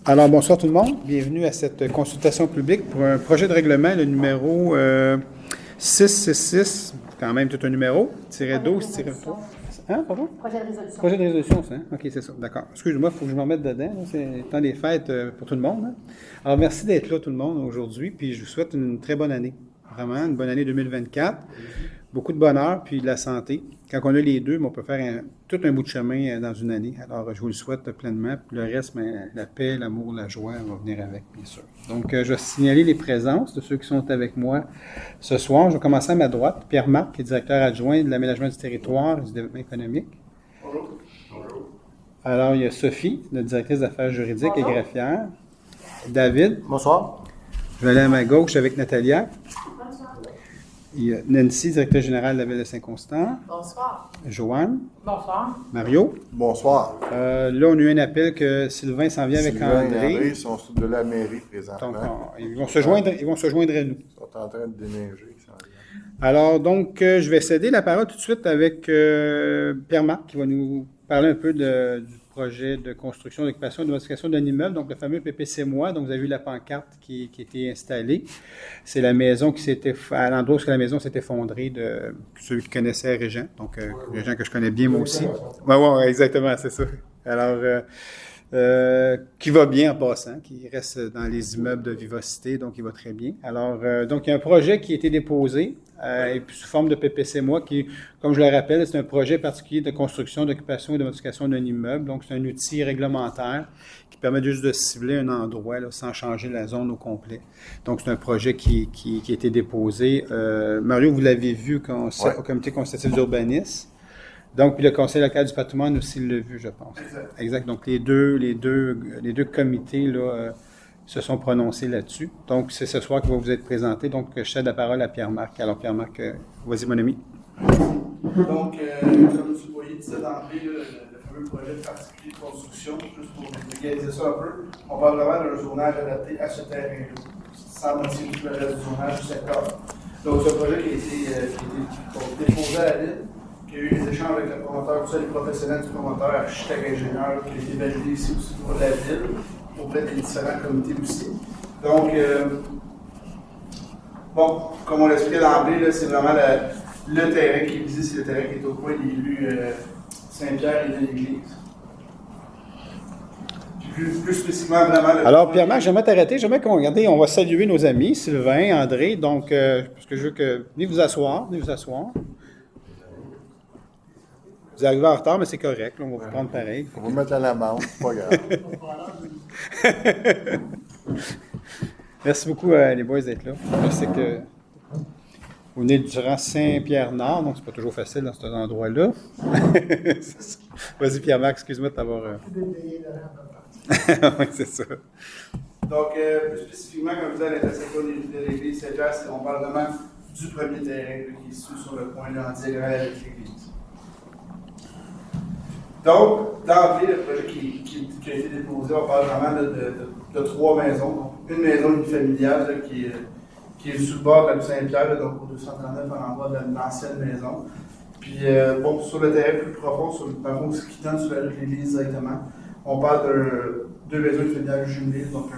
Alors, bonsoir tout le monde. Bienvenue à cette consultation publique pour un projet de règlement, le numéro 666, quand même tout un numéro, tiré 12, tiré 3. Hein, pardon? Projet de résolution. Projet de résolution, ça, hein? OK, c'est ça. D'accord. Excuse-moi, il faut que je me remette dedans. Là. C'est le temps des fêtes pour tout le monde. Hein? Alors, merci d'être là, tout le monde, aujourd'hui. Puis, je vous souhaite une très bonne année. Vraiment, une bonne année 2024. Beaucoup de bonheur, puis de la santé. Quand on a les deux, on peut faire tout un bout de chemin dans une année. Alors, je vous le souhaite pleinement. Puis le reste, la paix, l'amour, la joie va venir avec, bien sûr. Donc, je vais signaler les présences de ceux qui sont avec moi ce soir. Je vais commencer à ma droite. Pierre-Marc, qui est directeur adjoint de l'aménagement du territoire et du développement économique. Bonjour. Bonjour. Alors, il y a Sophie, notre directrice d'affaires juridiques et greffière. David. Bonsoir. Je vais aller à ma gauche avec Natalia. Il y a Nancy, directeur général de la ville de Saint-Constant. Bonsoir. Joanne. Bonsoir. Mario. Bonsoir. Là, on a eu un appel que Sylvain s'en vient avec Sylvain et André. André sont de la mairie présentement. Donc, ils vont se joindre à nous. Ils sont en train de déneiger. Alors, donc, je vais céder la parole tout de suite avec Pierre-Marc qui va nous parler un peu du projet de construction, d'occupation et de modification d'un immeuble, donc le fameux PPC Moi. Donc, vous avez vu la pancarte qui était installée. C'est la maison qui s'était, à l'endroit où la maison s'est effondrée de ceux qui connaissaient Régent. Donc, Régent que je connais bien moi aussi. Oui, exactement, c'est ça. Alors, qui va bien en passant, qui reste dans les immeubles de Vivocité, donc il va très bien. Alors, donc, il y a un projet qui a été déposé, et puis sous forme de PPC Moi, qui, comme je le rappelle, c'est un projet particulier de construction, d'occupation et de modification d'un immeuble. Donc, c'est un outil réglementaire qui permet juste de cibler un endroit là, sans changer la zone au complet. Donc, c'est un projet qui a été déposé. Mario, vous l'avez vu au comité consultatif d'urbanisme. Donc, puis le Conseil local du patrimoine aussi l'a vu, je pense. Exact. Donc, les deux comités là, se sont prononcés là-dessus. Donc, c'est ce soir qui va vous être présenté. Donc, je cède la parole à Pierre-Marc. Alors, Pierre-Marc, vas-y, mon ami. Donc, comme vous voyez, disait d'emblée, le fameux projet de particulier de construction, juste pour vulgariser ça un peu, on parle vraiment d'un zonage adapté à ce terrain-là, sans modifier tout le reste du zonage du secteur. Donc, ce projet qui a été déposé à la ville, qui a eu des échanges avec le promoteur, tout ça, les professionnels du promoteur, architecte, ingénieur, qui a été validé ici aussi pour la ville, auprès des différents comités aussi. Donc, bon, comme on l'expliquait d'emblée, là, c'est vraiment le terrain qui est visé, c'est le terrain qui est au coin des rues Saint-Pierre et de l'Église. Puis plus spécifiquement, vraiment... Alors, Pierre-Marc, j'aimerais t'arrêter. J'aimerais on va saluer nos amis, Sylvain, André. Donc, parce que je veux que... Venez vous asseoir. Vous arrivez en retard, mais c'est correct. Là, on va vous prendre pareil. On va vous mettre à l'amende, c'est pas grave. Merci beaucoup, les boys, d'être là. Je sais que vous venez durant Saint-Pierre-Nord, donc c'est pas toujours facile dans cet endroit-là. Vas-y, Pierre-Marc, excuse-moi de t'avoir... Oui, c'est ça. Donc, plus spécifiquement, comme je disais, à l'intersection de l'église Saint-Pierre, on parle vraiment du premier terrain là, qui est situé sur le point là, en diagonale avec l'église. Donc, d'emblée, le projet qui a été déposé, on parle vraiment de trois maisons. Donc, une maison unifamiliale là, qui est sur le bord de la rue Saint-Pierre, là, donc au 239, à l'endroit de l'ancienne maison. Puis, bon, sur le terrain plus profond, sur le panneau qui donne sur la rue de l'église directement, on parle de deux maisons unifamiliales jumelées, donc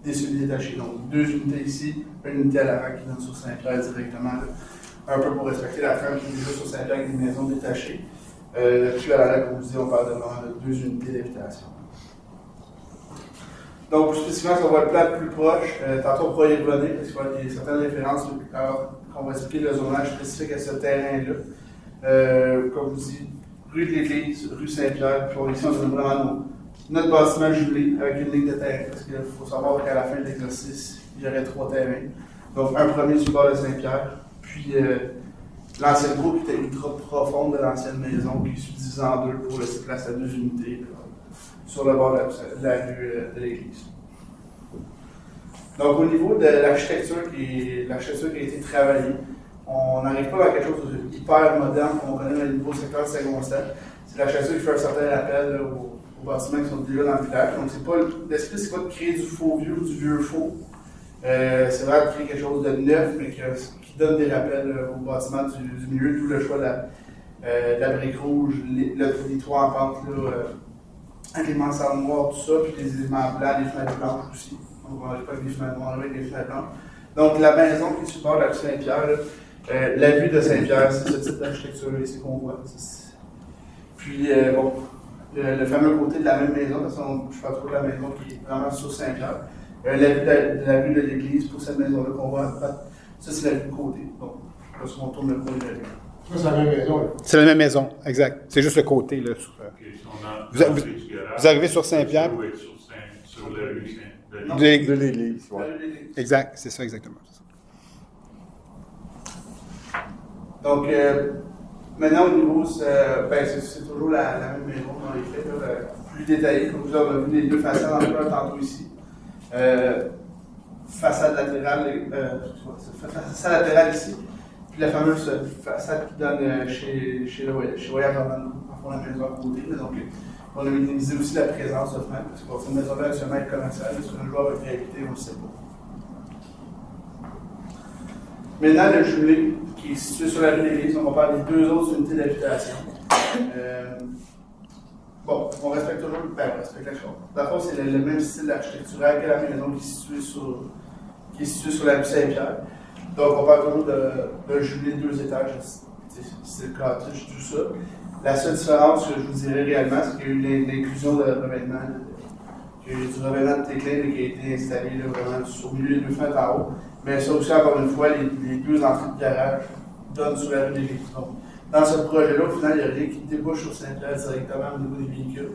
des semi-détachés. Donc, deux unités ici, une unité à l'avant qui donne sur Saint-Pierre directement, là, un peu pour respecter la ferme qui est déjà sur Saint-Pierre avec des maisons détachées. Puis à l'arrière, comme vous dites, on parle de deux unités d'habitation. Donc, plus spécifiquement, si on voit le plan plus proche, tantôt on pourra y revenir, parce qu'il y a certaines références plus tard qu'on va expliquer le zonage spécifique à ce terrain-là. Comme vous dites, rue de l'Église, rue Saint-Pierre, puis on ici, on a vraiment notre bâtiment jumelé avec une ligne de terrain, parce qu'il faut savoir qu'à la fin de l'exercice, il y aurait trois terrains. Donc, un premier sur le bord de Saint-Pierre, puis l'ancienne cour qui était ultra profonde de l'ancienne maison, qui est subdivisée en deux pour laisser place à deux unités sur le bord de la rue de l'église. Donc, au niveau de l'architecture qui a été travaillée, on n'arrive pas à quelque chose de hyper moderne qu'on connaît dans le nouveau secteur de Saint-Constant. C'est l'architecture qui fait un certain rappel aux bâtiments qui sont déjà dans le village. Donc, l'esprit, c'est pas de créer du faux vieux ou du vieux faux. C'est vraiment de créer quelque chose de neuf, mais qui donne des rappels aux bâtiments du milieu, d'où le choix de la brique rouge, les toits en pente là, avec les mansardes noires, tout ça, puis les éléments blancs, les fenêtres blanches aussi. Donc, on n'arrive pas avec des fenêtres noires, avec des fenêtres blanches. Donc, la maison qui est sur le bord de la rue Saint-Pierre, la vue de Saint-Pierre, c'est ce type d'architecture ici qu'on voit. Puis, bon, le fameux côté de la même maison, de toute façon, je parle trop de la maison qui est vraiment sur Saint-Pierre. La vue de la vue de l'église pour cette maison-là qu'on voit, ça c'est la vue de côté. Donc, là, si on tourne le côté de la vue. Ça, c'est la même maison. Là. C'est la même maison, exact. C'est juste le côté, là. Sur, vous arrivez sur Saint-Pierre. Sur la rue Saint-Pierre. De l'église, La ouais. vue de l'église. Exact, c'est ça exactement. Donc, maintenant, au niveau, c'est toujours la même maison dans les faits, là, plus détaillée. Comme vous avez vu les deux façades en plein tantôt ici. Façade latérale, façade latérale ici, puis la fameuse façade qui donne chez Voyage Orlando, en fond, la maison à côté. Donc, on a minimisé aussi la présence de fenêtres, parce que cette maison-là, actuellement, est commerciale, est-ce qu'un joueur va être réalité, on ne sait pas. Maintenant, le jumelé, qui est situé sur la rue des Livres, on va parler des deux autres unités d'habitation. Bon, on respecte toujours on respecte la chose. D'abord, c'est le même style architectural que la maison qui est située sur la rue Saint-Pierre. Donc, on parle toujours d'un jumelé de 2 étages, c'est le cottage, tout ça. La seule différence que je vous dirais réellement, c'est qu'il y a eu l'inclusion de revêtement. Il y a eu du revêtement de Téclin qui a été installé là, vraiment sur le milieu des deux fenêtres en haut. Mais ça aussi, encore une fois, les deux entrées de garage donnent sur la rue des Livres. Dans ce projet-là, au final, il n'y a rien qui débouche sur Saint-Pierre directement au niveau des véhicules.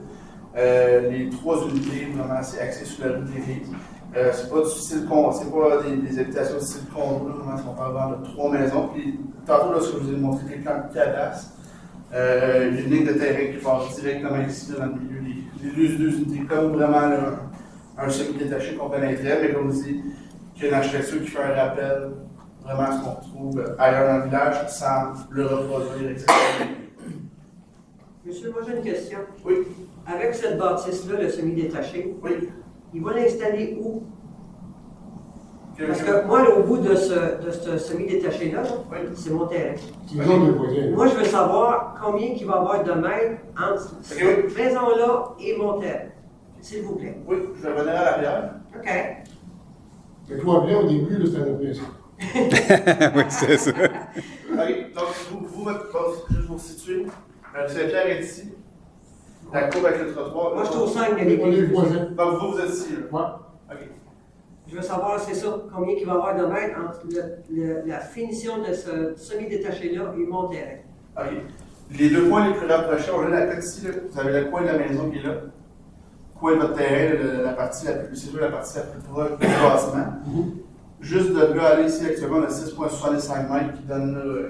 Les 3 unités, vraiment, c'est axé sur la rue des Livres. C'est pas du style c'est pas des habitations de style condo, vraiment, on parle vraiment de 3 maisons. Puis, tantôt, là, ce que je vous ai montré, les plans de cadastre, une ligne de terrain qui passe directement ici, là, dans le milieu des deux unités, comme vraiment là, un semi-détaché qu'on pénétrait, mais comme je dis, qu'il y a une architecture qui fait un rappel vraiment à ce qu'on retrouve ailleurs dans le village sans le reproduire exactement. Monsieur, moi j'ai une question. Oui, Avec cette bâtisse-là, le semi-détaché, oui. il va l'installer où? Que- Parce que moi, là, au bout de ce semi-détaché-là, là, Oui. c'est mon terrain. C'est nous autres, les voisins. Moi, je veux savoir combien il va y avoir de mètres entre cette maison-là et mon terrain. S'il vous plaît. Oui, je vais revenir à l'arrière. OK. Mais toi, bien, au début, là, c'était notre maison. Oui, c'est ça. OK, donc juste vous situer. Saint-Pierre est ici. La cour avec le trottoir. Moi, je suis au 5 de On est les l'église. voisins. Donc vous êtes ici, là. Ouais. OK. Je veux savoir, c'est ça, combien il va y avoir de mètres entre la finition de ce semi-détaché-là et mon terrain. OK. Les deux points les plus rapprochés, on a la tête ici, là. Vous avez le coin de la maison qui est là. Le coin de votre terrain, la partie la plus, c'est sûr, la partie la plus proche du bâtiment. Juste de là aller ici, actuellement, on a 6,65 mètres qui donne, là,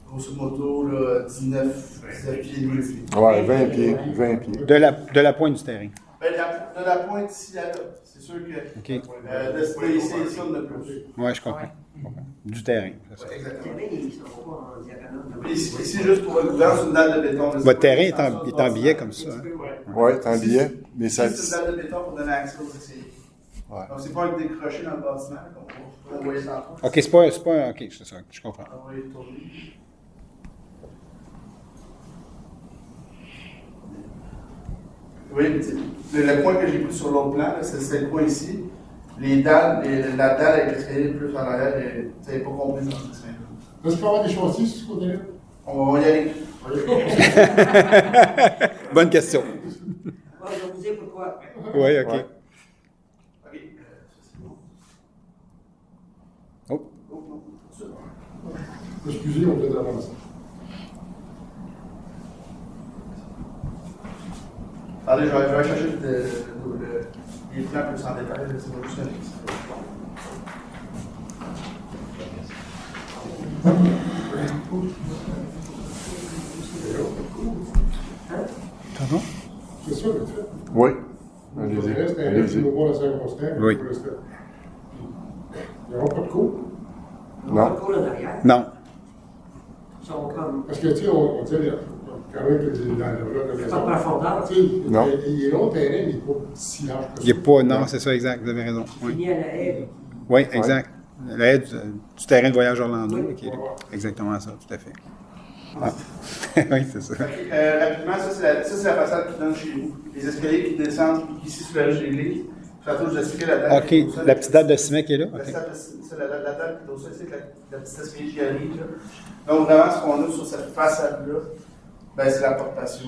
grosso modo, là, 19 pieds et demi. Ouais, 20 pieds, 20 pieds. De la pointe du terrain. Ben, de la pointe ici à là, c'est sûr que OK. de ce ici et ça, on a plus. Oui, je comprends. Du terrain, c'est ça. Ouais, Le exactement. terrain, ils sont pas en diagonale. Puis ici, juste pour votre gouverne, c'est une dalle de béton. là. Votre terrain est en billet comme ça. Hein? Ouais, c'est un billet, mais ça. Ici, c'est une dalle de béton pour donner accès aux escaliers. Ouais. Donc, c'est pas avec des crochets dans le bâtiment, comme on voyait tantôt. OK, c'est pas. OK, c'est ça, je comprends. On va y tourner. Oui, le point que j'ai pris sur l'autre plan, là, c'est le point ici. Les dalles, la dalle avec l'escalier plus en arrière, vous n'avez pas compris dans ce dessin. Est-ce qu'il va y avoir des chantiers sur ce côté-là? On va y aller. Bonne question. Bon, je vais vous dire pourquoi. Oui, OK. Ouais. OK, ça c'est bon. Oh. Oh, non, c'est bon. Excusez, on peut avancer. Attendez, je vais chercher les plans plus en détail. C'est pas juste un Pardon? C'est ça, le fait. Oui. Le Allez-y. reste, c'est un Allez-y. nouveau dans Saint-Constant. Oui. Il n'y aura pas de cours. On Non. va pas en arrière. Non. Ils sont comme. Parce que, tu sais, on dit, quand même, que dans le Pas de profondeur. tu sais, Non. il est long le terrain, mais il n'est pas si large que ça. Il n'est pas. Non, c'est ça, exact. Vous avez raison. Oui, Fini à la haie. oui exact. La aide du terrain de voyage Orlando, Oui. qui est exactement ça, tout à fait. Oui, c'est ça. Rapidement, ça, c'est la façade qui donne chez vous. Les escaliers qui descendent ici sur la rue de l'église. Tantôt, je vous expliquais la date. OK, la petite date de ciment qui est là? La OK. date qui est au sol, c'est la petite escalier qui arrive. Là. Donc, vraiment, ce qu'on a sur cette façade-là, ben, c'est la porte patio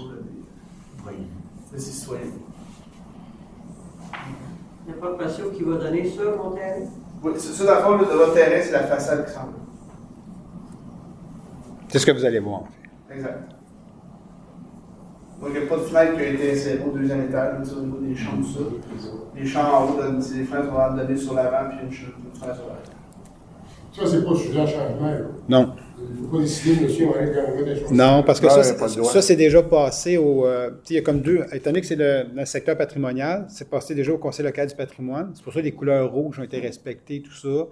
des citoyens. Il n'y a pas de patio qui va donner sur mon terrain. Oui, ça, dans le fond, de votre terrain, c'est la façade qui s'en va. C'est ce que vous allez voir, en fait. Exact. Donc, il n'y a pas de fenêtre qui a été insérée au deuxième étage, au niveau des chambres, tout ça. Les chambres en haut, c'est des fenêtres vont donner sur l'avant, puis une fenêtre sur l'arrière. Ça, c'est pas sujet à changement, là. Non. Il ne faut pas décider, monsieur, on va aller regarder des choses. Non, parce que Non, ça, il y a pas le droit. ça c'est déjà passé au. Il y a comme deux. Étant donné que c'est dans le secteur patrimonial, c'est passé déjà au Conseil local du patrimoine. C'est pour ça que les couleurs rouges ont été respectées, tout ça.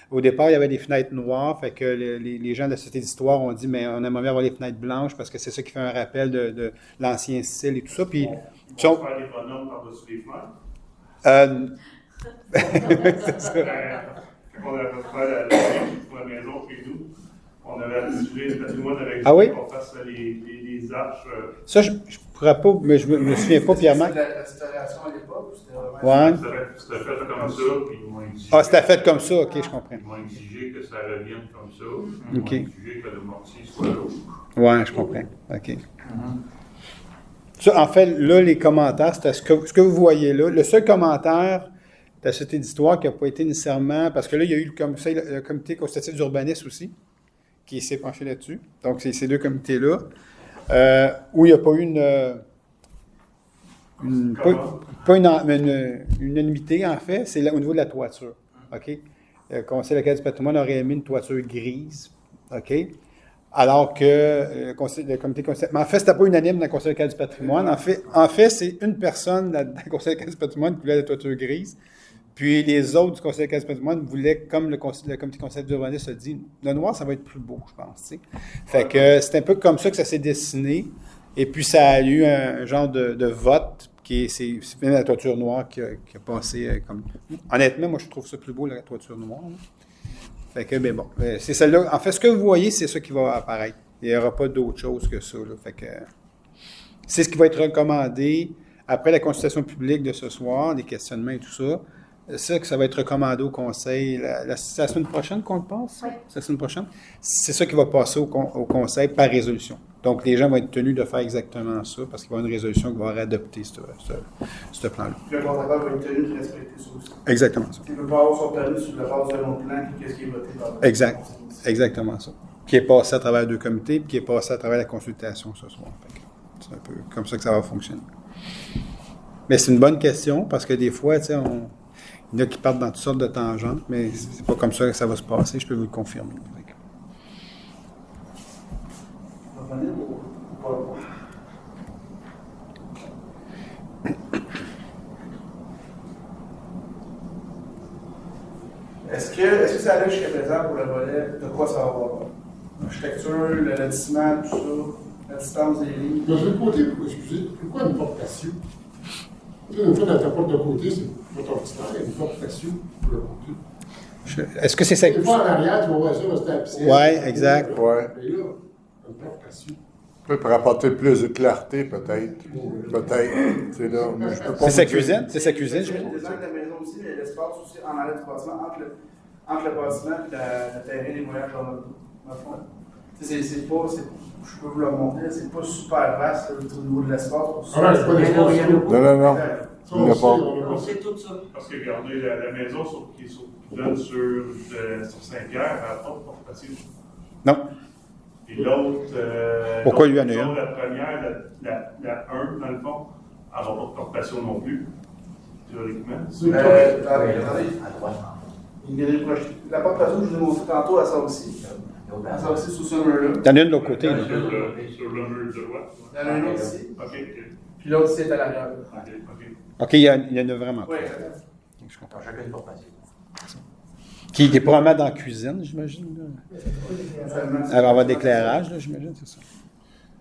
Au départ, il y avait des fenêtres noires, fait que les gens de la Société d'histoire ont dit, mais on aimerait bien avoir les fenêtres blanches parce que c'est ça qui fait un rappel de l'ancien style et tout ça. Puis, On va faire des bonhommes par-dessus les fenêtres. c'est ça. Quand on avait fait pour la maison chez nous, on avait attiré le patrimoine avec Ah oui? qu'on fasse les arches. Ça, je pourrais pas, mais je me souviens pas, Pierre-Marc. C'est la restauration à l'époque, c'était vraiment. Ouais. C'était fait comme ça, puis ils m'ont exigé. Ah, c'était fait comme ça, ok, je comprends. Ils m'ont exigé que ça revienne comme ça. Ok. Ils m'ont exigé que le mortier soit là. Ouais, je comprends. OK. Ça, en fait, là, les commentaires, c'était ce que vous voyez là. Le seul commentaire de la Société d'histoire qui n'a pas été nécessairement. Parce que là, il y a eu le comité consultatif d'urbanisme aussi, qui s'est penché là-dessus. Donc, c'est ces deux comités-là. Où il n'y a pas eu une unanimité, en fait, c'est au niveau de la toiture. OK? Le Conseil local du patrimoine aurait émis une toiture grise. OK? Alors que le comité conseil. Mais en fait, c'était pas unanime dans le Conseil local du patrimoine. En fait, c'est une personne dans le Conseil local du patrimoine qui voulait la toiture grise. Puis les autres du Conseil local du patrimoine voulaient, comme le comité conseil d'urbanisme a dit, le noir, ça va être plus beau, je pense. T'sais. Fait que c'est un peu comme ça que ça s'est dessiné. Et puis ça a eu un genre de vote qui c'est même la toiture noire qui a passé comme. Honnêtement, moi, je trouve ça plus beau, la toiture noire. Là. Fait que, mais bon, c'est celle-là. En fait, ce que vous voyez, c'est ça qui va apparaître. Il n'y aura pas d'autre chose que ça. Là. Fait que c'est ce qui va être recommandé après la consultation publique de ce soir, les questionnements et tout ça. C'est ça que ça va être recommandé au conseil. C'est la semaine prochaine qu'on le passe? Oui. C'est la semaine prochaine? C'est ça qui va passer au conseil par résolution. Donc, les gens vont être tenus de faire exactement ça parce qu'il va y avoir une résolution qui va adopter ce plan-là. Puis le porte-parole va être tenu de respecter ça aussi. Exactement ça. Il ne peut pas avoir son permis sur la base d'un autre plan qu'est-ce qui est voté par le Exact. Exactement ça. Qui est passé à travers deux comités puis qui est passé à travers la consultation ce soir. Fait que c'est un peu comme ça que ça va fonctionner. Mais c'est une bonne question parce que des fois, tu sais, il y en a qui partent dans toutes sortes de tangentes, mais c'est pas comme ça que ça va se passer, je peux vous le confirmer. Est-ce que ça allait jusqu'à présent pour le volet de quoi ça va avoir? L'architecture, le lotissement, tout ça, la distance des lignes? De l'autre côté, excusez, pourquoi une porte patio? Tu sais, une fois dans ta porte de côté, c'est pas ton petit il y a une porte patio pour le côté. Est-ce que c'est ça? Une fois en arrière, tu vas voir ça, c'est un piscine. Ouais, exact. Ouais. Mais là, une porte patio. Pour apporter plus de clarté, peut-être. Peut-être. C'est là. Mais je peux pas C'est vous sa dire. cuisine? C'est sa cuisine, je Le design de la maison aussi, mais l'espace aussi en arrière du bâtiment, entre le bâtiment et le terrain des voyages dans le fond. C'est pas, je peux vous le montrer, c'est pas super vaste là, au niveau de l'espace. Ah ouais, c'est pas des Mais non, il y en a espaces. pas. Non, non, non. Ça, Il n'y a pas. On sait tout ça. Parce que regardez, la maison qui donne sur Saint-Pierre, elle n'a pas de porte patio. Non. Et l'autre. Pourquoi lui en a l'autre, une? La première, la 1, dans le fond, elle n'a pas de porte patio non plus, théoriquement. Attendez. Il y a des projetés. La porte patio que je vous ai montré tantôt, elle sort aussi. Elle sort aussi sous ce mur-là. Il y en a une de l'autre côté. Là. Sur le mur de droite. Il y en a une autre ici. OK. Puis l'autre ici est à l'arrière. OK. OK, il y en a vraiment. Oui, exactement. Je comprends. Qui est probablement dans la cuisine, j'imagine. Là. Elle va avoir d'éclairage, là, j'imagine, c'est ça.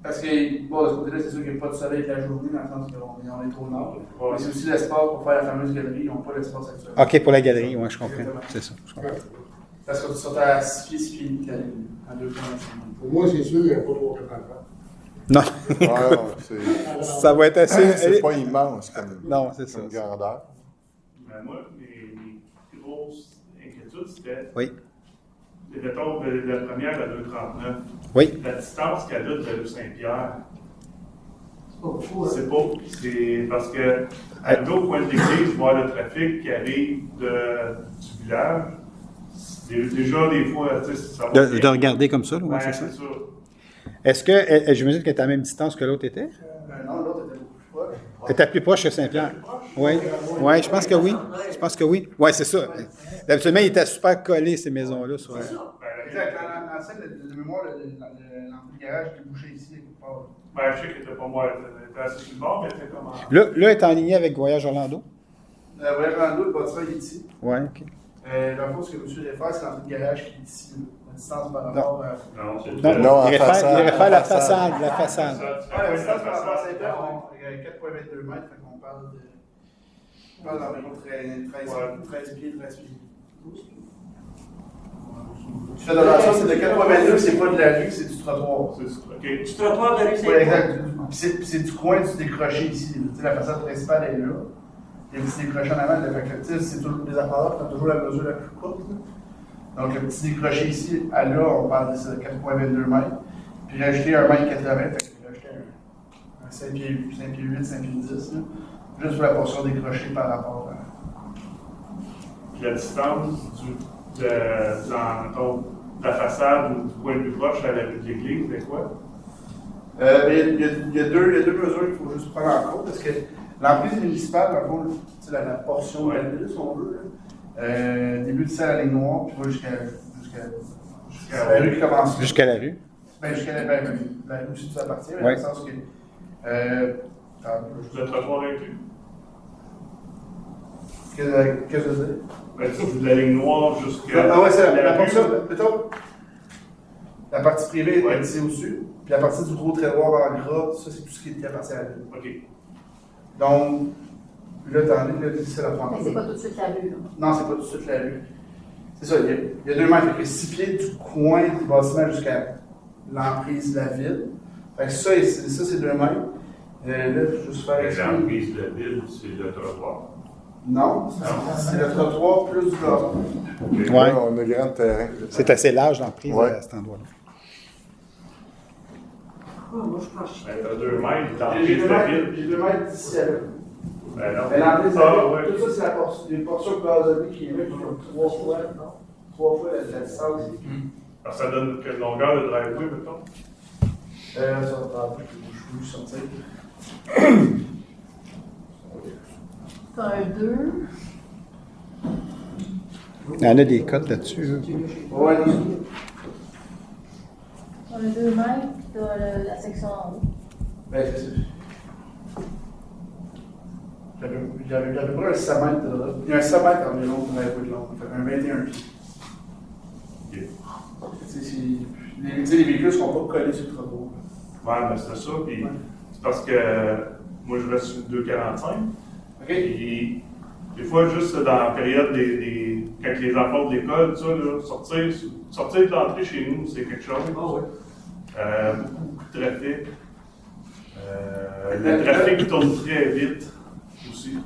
Parce que, bon, de ce côté-là, c'est sûr qu'il n'y a pas de soleil la journée, dans le sens qu'on est trop nord. Mais c'est aussi l'espace pour faire la fameuse galerie. Ils n'ont pas l'espace actuel. OK, pour la galerie, oui, je comprends. C'est ça, je comprends. Parce que tu sautes à 6 pieds et demi de la ligne, à 2 points. Pour moi, c'est sûr, il n'y a pas 3,84. Non, Ouais, non, c'est ça va être assez. c'est pas immense comme, Non, c'est ça. comme grandeur. Mais moi, mes grosses inquiétudes, c'était, Oui, mettons, la première à 2,39. oui. La distance qu'elle a de la rue Saint-Pierre, C'est pas beaucoup, hein. c'est parce que arrivé au coin de l'église, voir le trafic qui arrive du village, déjà des fois, tu sais, ça va De bien. regarder comme ça, là, ouais, Ouais, c'est ça. c'est ça. Est-ce que, j'imagine qu'elle est à la même distance que l'autre était? Non, l'autre était beaucoup plus proche. Elle était plus proche que Saint-Pierre. Oui, ouais, je pense que oui. Je pense que oui. Oui, c'est ça. Habituellement, ils étaient super collés, ces maisons-là. Sur... C'est ça. Exact. L'ancienne, de mémoire, l'entrée de garage était bouchée ici, quelque part. Ben, je sais qu'elle était pas moi, elle était assez sur le bord, mais elle était comme en... Là, elle est en ligne avec Voyage Orlando. Voyage Orlando, le bâtiment il est ici. Oui, OK. Dans le fond, ce que monsieur voulait faire, c'est l'entrée de garage qui est ici. La distance par rapport à. Non, c'est Non, Non, en il irait façade, faire la en façade. façade. La façade. Ah, la distance par rapport à Saint-Pierre, on 4,22 mètres, fait qu'on parle de. On parle d'environ 13 pieds, 13 pieds. Tu fais attention, c'est de 4,22, c'est pas de la rue, c'est du trottoir. C'est ça. OK. Du trottoir de la rue Oui, Saint-Pierre. exact. Puis c'est du coin du décroché ici. Tu sais, la façade principale est là. Il y a un petit décroché en avant. Fait que, tu sais, c'est toujours des appareils qui ont toujours la mesure la plus courte. Là. Donc, le petit décroché ici, à là, on parle de ça, 4,22 mètres. Puis rajouter 1,80 m, fait que rajouter un 5 pieds 8, 5 pieds 10, là, juste pour la portion décrochée par rapport à. Puis la distance de la façade ou du point le plus proche à la rue de l'église, c'est quoi? Il y a deux mesures qu'il faut juste prendre en compte, parce que l'emprise municipale, dans le fond, la portion de la ville, si on veut, là, début de ça à la ligne noire, puis va jusqu'à la rue qui commence. Jusqu'à la rue. Ben, jusqu'à la rue où ça appartient, mais Ouais. dans le sens que. Le trottoir inclus. Qu'est-ce que je veux dire? Ben, de la ligne noire jusqu'à. Ah ouais, c'est la rue. portion, mettons, la partie privée Ouais. est ici au-dessus, puis la partie du gros trait noir en gras, ça c'est tout ce qui appartient à la ville. OK. Donc, là, attendez, là, c'est la prendre. Mais c'est pas tout de suite la rue, là. Non, c'est pas tout de suite la rue. C'est ça, il y a 2 mètres, fait que 6 pieds du coin du bâtiment jusqu'à l'emprise de la ville. Fait que ça, c'est 2 mètres. Là, je vais juste faire expliquer. L'emprise de la ville, c'est le trottoir. Non, c'est le trottoir plus du gazon. Oui. Ouais, on a grand terrain. C'est assez large l'emprise Ouais. à cet endroit-là. Moi, je pense que Ben, t'as 2 mètres, J'ai l'emprise 2 de la mètres, ville. j'ai 2 mètres d'ici à là. Ben non. Mais l'emprise de Ah, la ville, ouais. tout ça, c'est les portions gazonnées qui est là, qui ont 3 fois la distance. Alors, ça donne quelle longueur de driveway, mettons? Ça va prendre, je peux sortir. T'as un 2. Il y en a des codes là-dessus. là. Ouais, non. T'as un 2 mètres, puis t'as la section en haut. Ben, c'est ça. J'avais pas un 100 mètres de là. Il y a un 100 mètres environ pour la route longue. Fait un 21 pieds. OK. Tu sais, les véhicules ne seront pas collés sur le trottoir. Ouais, ben c'est ça. Puis c'est parce que moi, je reste sur 2,45. OK? Et des fois, juste dans la période quand les enfants de l'école, ça, là, sortir de l'entrée chez nous, c'est quelque chose. Ah ouais. Beaucoup de trafic. Le trafic tourne très vite aussi.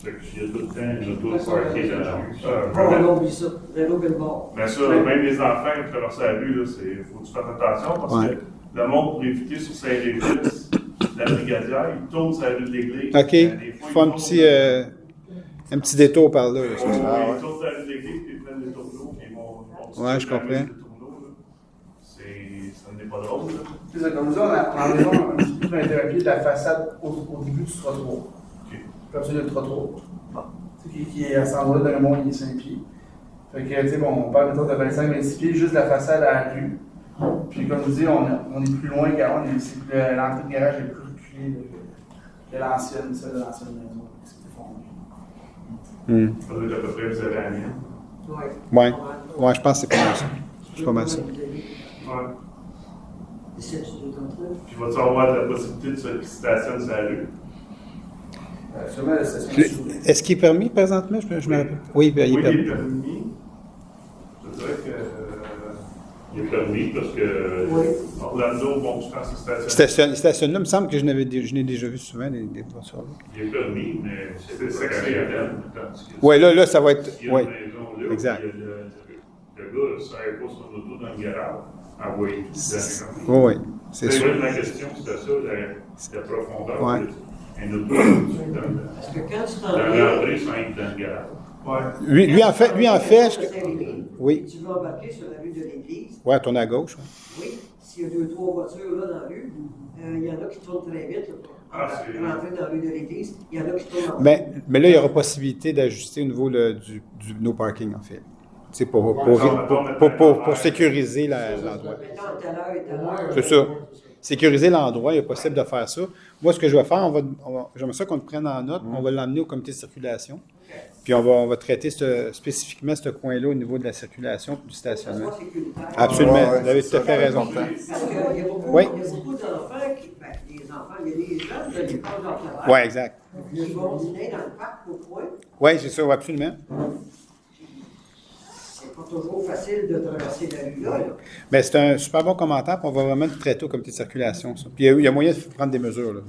Fait que s'il y a tout le temps une auto parquée dans la rue. Renault, oublie ça. Renault, Belmont. Bien sûr, même les enfants qui traversent la rue, il faut que tu fasses attention parce Ouais. que le monde, pour éviter sur Saint-Régis, la brigadière, il tourne sur la rue de l'église. OK. Des Il fois, faut un tourne- petit détour par là. là, ça. Ouais, Ah ouais. ils tournent sur la rue de l'église, puis ils prennent des tourneaux, puis ils vont Ouais, je comprends. des tourneaux, là. Ça n'est pas drôle. Là. C'est ça, comme ça, on a environ un petit peu plus d'21 pieds de la façade au début du trottoir. OK. Comme ça, il y a le trottoir. Tu sais, qui est à cet endroit-là, dans le monde, il est 5 pieds. Fait que, tu sais, bon, on parle mettons de 25-26 pieds, juste la façade à la rue. Puis, comme je dis, on est plus loin qu'avant, l'entrée de garage est plus reculée que l'ancienne, celle de l'ancienne maison. C'est effondré. Ça doit être à peu près, vous avez la mienne. Ouais. Ouais. Ouais, je pense que c'est pas mal ça. C'est pas mal ça. Ouais. C'est ça, tu dois t'entendre. Puis vas-tu avoir la possibilité de se stationner sur la rue? Sûrement, la station de Est-ce qu'il est permis présentement? Je me rappelle. Oui, il est Oui, il est permis. permis. Il est permis parce que Oui. Orlando, bon, je pense que c'est Il stationne là, il me semble que je n'ai déjà vu souvent des voitures là. Il est permis, mais c'est pas occasionnel. Oui, là, ça va être. Il y a Oui, une maison là, exact. puis le gars ne s'arrête pas son auto dans le garage. Ah oui, oui, oui, c'est sûr. La question, c'était ça, la profondeur. Ouais. Un auto dans Parce que quand tu t'en la viens, rentrée sans être dans le garage. Ouais. Lui, en fait, Saint-Rémy, oui. tu veux embarquer sur la rue de l'Église, Ouais, tourner à gauche. Ouais. oui, s'il y a 2-3 voitures là dans la rue, il y en a qui tournent très vite. Ah, c'est- Rentrer dans la rue de l'Église, il y en a qui tournent en Mais là, il y aura possibilité d'ajuster au niveau du no parking, en fait. C'est pour sécuriser l'endroit. Mettons, à telle heure et telle heure. C'est ça. Sécuriser l'endroit, il est possible de faire ça. Moi, ce que je vais faire, j'aimerais ça qu'on le prenne en note, on va l'emmener au comité de circulation. Puis on va traiter spécifiquement ce coin-là au niveau de la circulation et du Ça stationnement. soit sécuritaire. Absolument, Ouais, vous avez c'est tout à ça. fait raison. Parce qu'il y a beaucoup, Oui. il y a beaucoup d'enfants qui, ben, des enfants, il y a des jeunes de l'école de leur travail Oui, exact. qui vont dîner dans le parc au coin. Oui, c'est ça, oui, absolument. C'est pas toujours facile de traverser la rue là. Mais c'est un super bon commentaire, puis on va vraiment le traiter au comité de circulation. Ça. Puis il y a moyen de prendre des mesures, là.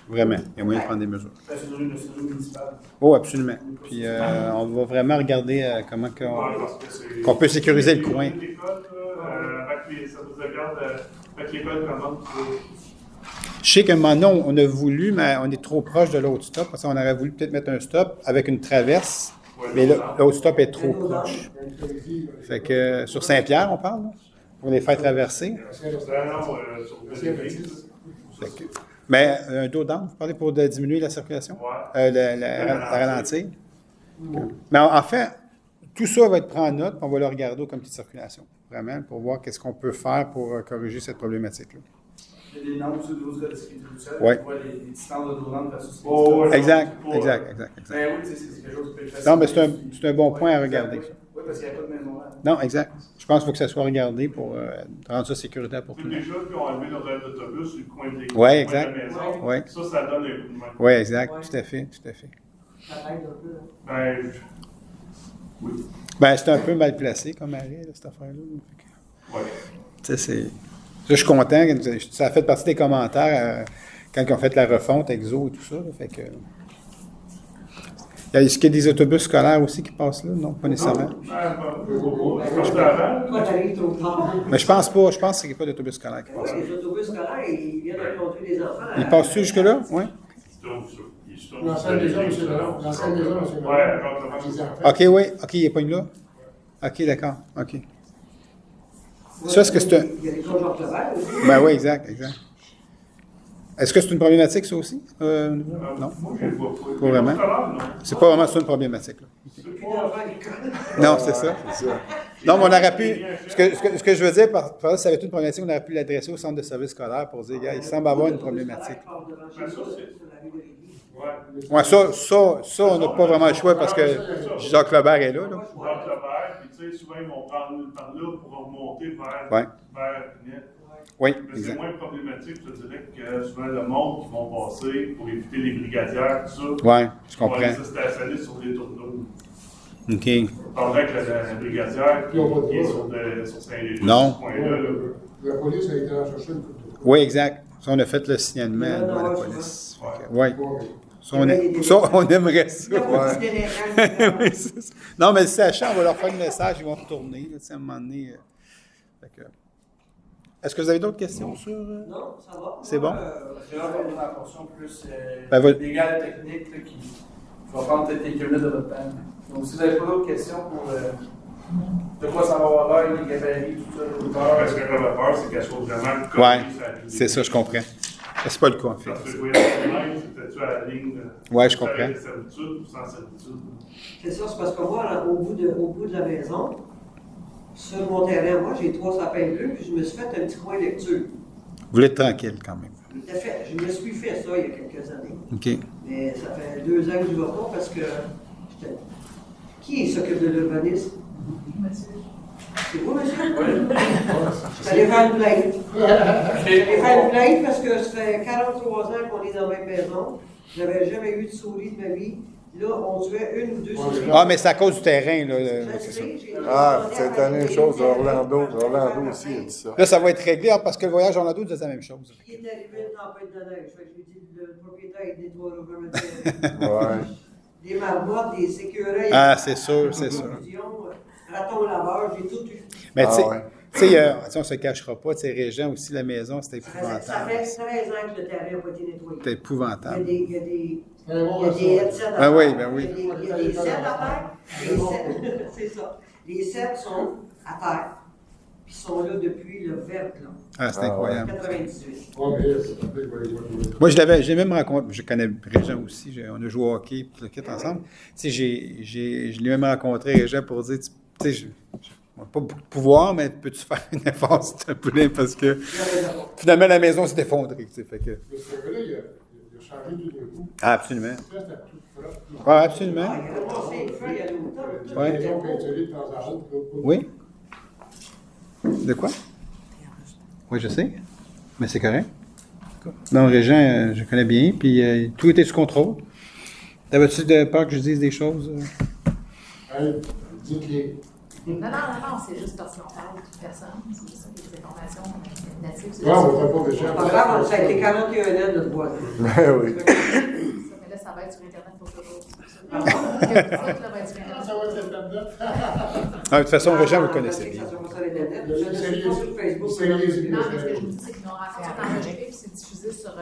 Vraiment, il y a moyen de prendre des mesures. C'est une rue municipale. Oh, absolument. Puis on va vraiment regarder comment qu'on peut sécuriser le coin. Avec les services de garde, avec l'école, comment Je sais qu'à un moment donné, on a voulu, mais on est trop proche de l'autre stop, parce qu'on aurait voulu peut-être mettre un stop avec une traverse, mais l'autre stop est trop proche. Fait que sur Saint-Pierre, on parle, là, pour les faire traverser. sur l'église. Fait que- mais un dos down, vous parlez pour diminuer la circulation? La ralentir? Mais en fait, tout ça va être pris en note, puis on va le regarder au comité de circulation, vraiment, pour voir qu'est-ce qu'on peut faire pour corriger cette problématique-là. Il y a des normes sur le 12 de la sécurité routière. Ouais. On voit les distances de dos versus les Oh, ouais. Exact. Ben Ben oui, tu sais, c'est quelque chose qui peut être facile. Non, mais c'est un bon point à regarder. Oui, parce qu'il n'y a pas de maison là. Non, exact. Je pense qu'il faut que ça soit regardé pour rendre ça sécuritaire pour tout le monde. Déjà, puis on a enlevé l'horaire d'autobus sur le coin de l'église. Ouais, le coin de exact. la maison. Ouais. Ça donne un coup de main. Oui, exact. Tout à fait. Ça aide un peu. Hein. Ben, oui. Ben, c'est un peu mal placé comme arrêt, là, cette affaire-là. Ouais. Tu sais, c'est. Ça, je suis content. Ça a fait partie des commentaires quand ils ont fait la refonte EXO et tout ça. Là, fait que. Est-ce qu'il y a des autobus scolaires aussi qui passent là? Non, pas nécessairement. Je pense avant. Toi, t'arrives trop tard. Mais je pense pas. Je pense qu'il n'y a pas d'autobus scolaire qui passe là. Oui, les autobus scolaires, ils viennent rencontrer les enfants. Ils passent-tu jusque-là? Oui. Il se trouve ça. Il se trouve L'ancienne maison, M. Lalonde. L'ancienne maison, M. Lalonde. Ouais, encore Les enfants. OK, oui. OK, il n'est pas là? OK, d'accord. OK. Ça, est-ce que c'est un. Il y a les conjoncts verts aussi. Ben oui, exact. Est-ce que c'est une problématique, ça aussi? Non? Moi, je ne le vois pas. Pas vraiment. Non. C'est pas vraiment ça une problématique, là. Plus d'enfants à l'école. Non, c'est ça. Non, mais on aurait pu. Ce que je veux dire, par ça, si ça avait été une problématique, on aurait pu l'adresser au centre de service scolaire pour dire, gars, il semble avoir une problématique. Ouais, ça, on n'a pas vraiment le choix parce que Jacques Lebert est là. Dans le Clobert, puis tu sais, souvent, ils vont prendre par là pour remonter vers Ouais. Pinette. Oui, Mais c'est exact. moins problématique, je te dirais, que souvent le monde qui vont passer pour éviter les brigadières, tout ça. Oui, je On va comprends. se stationner sur les tourneaux. OK. On parlerait avec la brigadière qui est sur Saint-Léger, Non. ce coin-là. là. La police a été en chercher une coupe de Oui, exact. Ça, on a fait le signalement devant la police. Oui. fois. Ça, on aimerait ça. Ouais. Oui, c'est ça. Non, mais sachant, on va leur faire le message, ils vont retourner, là, tu sais, à un moment donné. Fait que- Est-ce que vous avez d'autres questions sur. Non, ça va. C'est bon? Parce que là, on est dans la portion plus Ben, va- légale, technique, là, qui va prendre peut-être quelques minutes de votre temps. Donc, si vous n'avez pas d'autres questions pour de quoi ça va avoir l'air, les gabarits, tout ça, l'auteur. Parce que la peur, c'est qu'elle soit vraiment Ouais, collée sur la ligne. c'est ça, je comprends. C'est pas le cas, en fait. Parce que je voyais la ligne, c'était-tu à la ligne. Ouais, je comprends. Avec servitude ou sans servitude. C'est ça, c'est parce que moi, là, au bout de la maison, sur mon terrain, moi, j'ai 3 sapins bleus, puis je me suis fait un petit coin lecture. Vous voulez être tranquille quand même. Tout à fait. Je me suis fait ça il y a quelques années. OK. Mais ça fait 2 ans que je ne vais pas parce que j'étais. Qui s'occupe de l'urbanisme? Monsieur. C'est vous, monsieur? Oui. Je suis allé faire une plainte. Je suis allé faire une plainte parce que ça fait 43 ans qu'on est dans la même maison. Je n'avais jamais eu de souris de ma vie. Là, on tuait une ou deux Ouais, souris. Ah, mais c'est à cause du terrain, là. Je C'est ça. sais, j'ai Ah, demandé c'est à la même chose d'Orlando. Orlando aussi a dit ça. Là, ça va être réglé parce que le voyage en Orlando disait la même chose. Il est arrivé une tempête de neige. Fait que je lui ai dit, le propriétaire, il nettoie le terrain. Ouais. Des marmottes, des écureuils. Ah, c'est sûr, c'est sûr. Ratons laveurs, j'ai tout eu. Mais tu sais, Ah ouais. tu sais, on se cachera pas, tu sais, Régent aussi, la maison, c'était Ça fait épouvantable. 13 ans que le terrain n'a pas été nettoyé. C'était épouvantable. Il y a des C'est un bon il y a des ressort. headsets à Ah terre. oui, ben oui. Il y a des sets à terre. Les sets- C'est ça. Les sets sont à terre. Puis ils sont là depuis le verglas, Ah, c'est Ah, incroyable. 98. Ouais, mais ça fait que je vais les voir. Moi, j'ai même rencontré, je connais Régent aussi, on a joué au hockey, puis le kit ensemble. Tu sais, je l'ai même rencontré, Régent, pour dire, tu sais, je n'ai pas beaucoup de pouvoir, mais peux-tu faire une effort, s'il te plaît, parce que Il y avait d'abord. finalement, la maison s'est effondrée, tu sais, fait que... Mais ce gars-là, il a changé tout d'un coup. Ah, absolument. Ça, c'était tout propre. Oui, absolument. Ah, il a passé une feuille à l'automne. Ouais. Ils ont peinturé de temps à autre. Oui? De quoi? Oui, je sais. Mais c'est correct. Non, Régent, je connais bien, puis tout était sous contrôle. T'avais-tu peur que je dise des choses? Hey, dites-les. Non, c'est juste parce qu'on parle de toute personne. C'est juste ça, des informations natives. C'est Ouais, juste on ne fait pas de C'est gens. pas grave, ça a été 41 ans de bois. Ben oui. ça. Mais là, ça va être sur Internet pour toujours. Ça va être sur Internet. Ça va être là-dedans. Ah, de toute façon, Régent, vous le connaissez bien. Ça sera sur Internet. Je ne suis pas sur Facebook. C'est les- Non, mais ce que je vous dis, c'est qu'ils l'ont enregistré puis c'est diffusé sur. Ça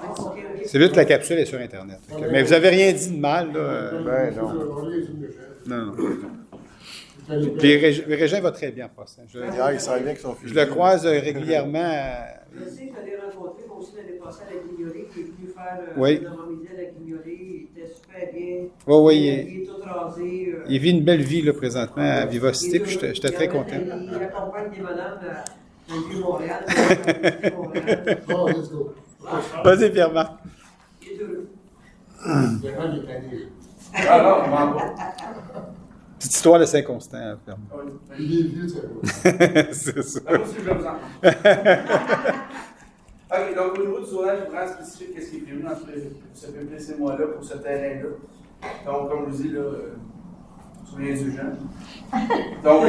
va être sur. C'est juste que la capsule est sur Internet. Fait que- mais vous avez rien dit de mal, là. Ben non. On les zoom de chef. Non, non. Il fallait Puis Régent va très bien en passant. Hier, il s'en vient avec son Je fusil. le croise régulièrement. Je sais que j'allais rencontrer moi aussi l'année passée à la Guignolée, qui est venu faire Oui. dans mon midi à la Guignolée. Il était super bien. Oui, oui, Il est tout rasé. il vit une belle vie là, présentement à Vivacité, puis j'étais très content. Il accompagne des madames dans le Vieux-Montréal. Oh, let's go. Vas-y, Pierre-Marc. Il est heureux. Le grand, il est tanné. Ah non, on m'en va. Petite histoire de Saint-Constant, Pierre-Marc. Ah oui. Il est vieux, ça va. C'est ça. Ah, moi aussi, je vais vous en parler. OK, donc au niveau du zonage vraiment spécifique, qu'est-ce qui est prévu dans ce PPC-moi-là pour ce terrain-là? Donc, comme je vous dis, là, soyez indulgents. Donc,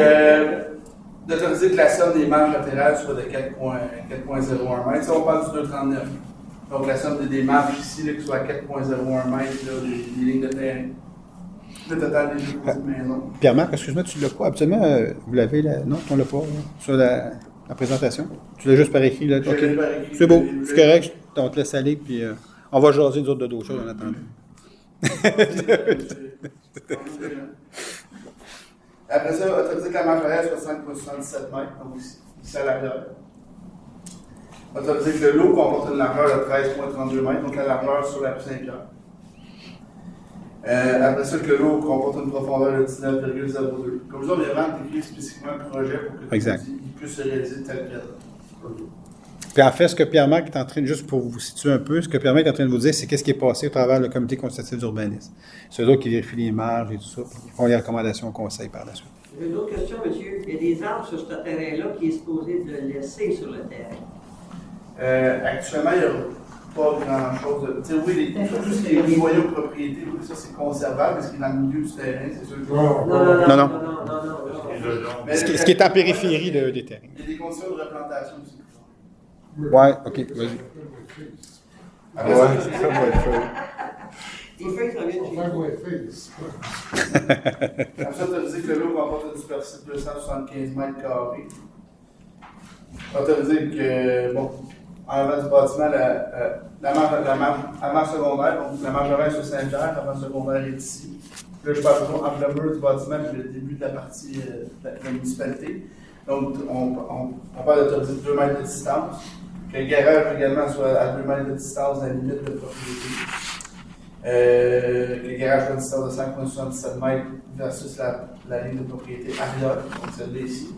d'autoriser que la somme des marges latérales soit de 4,01 mètres. Ça, on parle du 2,39. Donc, la somme des marges ici, là, qui soit à 4,01 mètres là, des lignes de terrain. Le total des deux côtés de maison. Pierre-Marc, excuse-moi, tu l'as pas. Habituellement, vous l'avez là. Non, on l'a pas là, sur la présentation. Tu l'as juste par écrit, là. Je OK. l'ai par écrit. C'est beau, c'est correct. On te laisse aller, puis on va jaser nous autres de d'autres choses en attendant. Après ça, autoriser que la marge arrière soit 5,77 mètres, donc ici à l'arrière. Autoriser que le lot comporte une largeur de 13,32 mètres, donc la largeur sur la rue Saint-Pierre. Après ça, que le lot comporte une profondeur de 19,02. Comme ça, on vient vraiment décrire spécifiquement le projet pour que Exact. il puisse se réaliser tel quel. Puis en fait, ce que Pierre-Marc est en train, juste pour vous situer un peu, ce que Pierre-Marc est en train de vous dire, c'est qu'est-ce qui est passé au travers le comité consultatif d'urbanisme. C'est eux autres qui vérifient les marges et tout ça, puis ils font les recommandations au conseil par la suite. J'ai une autre question, monsieur. Il y a des arbres sur ce terrain-là qui est supposé de laisser sur le terrain. Actuellement, il n'y a pas grand-chose. Tu sais, oui, tout ce qui est noyau de propriété, oui, ça c'est conservable, mais ce qui est dans le milieu du terrain, c'est sûr que. Non, Non. Et là, donc, Mais Ce qui est en périphérie des terrains. il y a des conditions de replantation aussi. Ouais, OK, vas-y. Après Ouais, ça, c'est ça, moi, le feu. Les feuilles, ça vient de on chez va faire nous. quoi face. Après ça, autoriser que le lot comporte une superficie de 275 mètres carrés. Autoriser que, bon, en avant du bâtiment, la marge secondaire, donc la marge arrière sur Saint-Pierre, la marge secondaire est ici. Là, je parle toujours entre le mur du bâtiment et le début de la partie de la municipalité. Donc, on parle d'autoriser 2 mètres de distance. Que le garage également soit à 2 mètres de distance dans la limite de propriété. Que le garage soit à une distance de 5,77 mètres versus la ligne de propriété arrière, donc celle-là ici.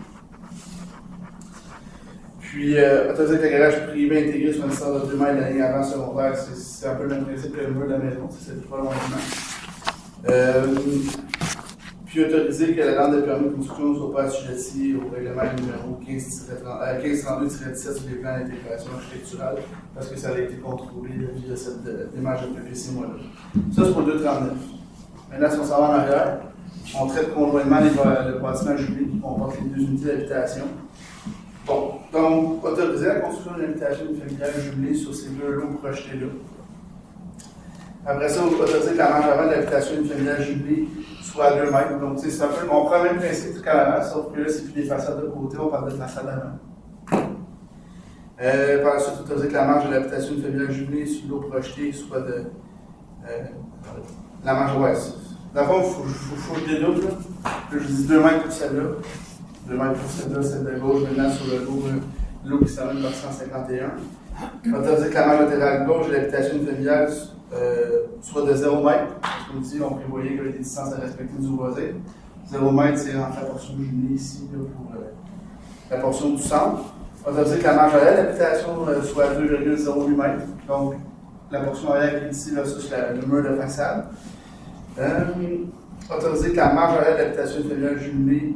Puis, autoriser que le garage privé intégré soit à une distance de 2 mètres de la ligne avant secondaire, c'est un peu le même principe que le mur de la maison, c'est le prolongement. puis autoriser que la demande de permis de construction ne soit pas assujettie au règlement numéro 1532-17 sur les plans d'intégration architecturale, parce que ça a été contrôlé via cette démarche de PPC moi là. Ça, c'est pour le 239. Maintenant, si on s'en va en arrière, on traite conjointement le bâtiment jumelé qui comporte les 2 unités d'habitation. Bon, donc, autoriser la construction d'une habitation familiale jumelée sur ces 2 lots projetés-là. Après ça, autoriser que la marge avant de l'habitation familiale jumelée soit à 2 mètres. Donc, c'est un peu, on prend le même principe du canal, sauf que là, c'est plus des façades de côté, on parle de façade avant. Par la suite, autoriser que la marge de l'habitation familiale jumelée sur l'eau projetée soit de. La marge ouest. Dans le fond, il faut que je dédouble. Là, je dis 2 mètres pour celle-là. 2 mètres pour celle-là, celle de gauche, maintenant sur le lot qui s'amène par 151. Autoriser que la marge latérale gauche de l'habitation familiale soit de 0 mètre. Comme dit, on prévoyait qu'il y avait des distances à respecter du voisin. 0 mètre, c'est entre la portion jumelée ici là, pour la portion du centre. Autoriser que la marge arrière de l'habitation soit à 2,08 mètres. Donc, la portion arrière qui est ici, là, ça, c'est le mur de façade. Autoriser que la marge arrière de l'habitation familiale jumelée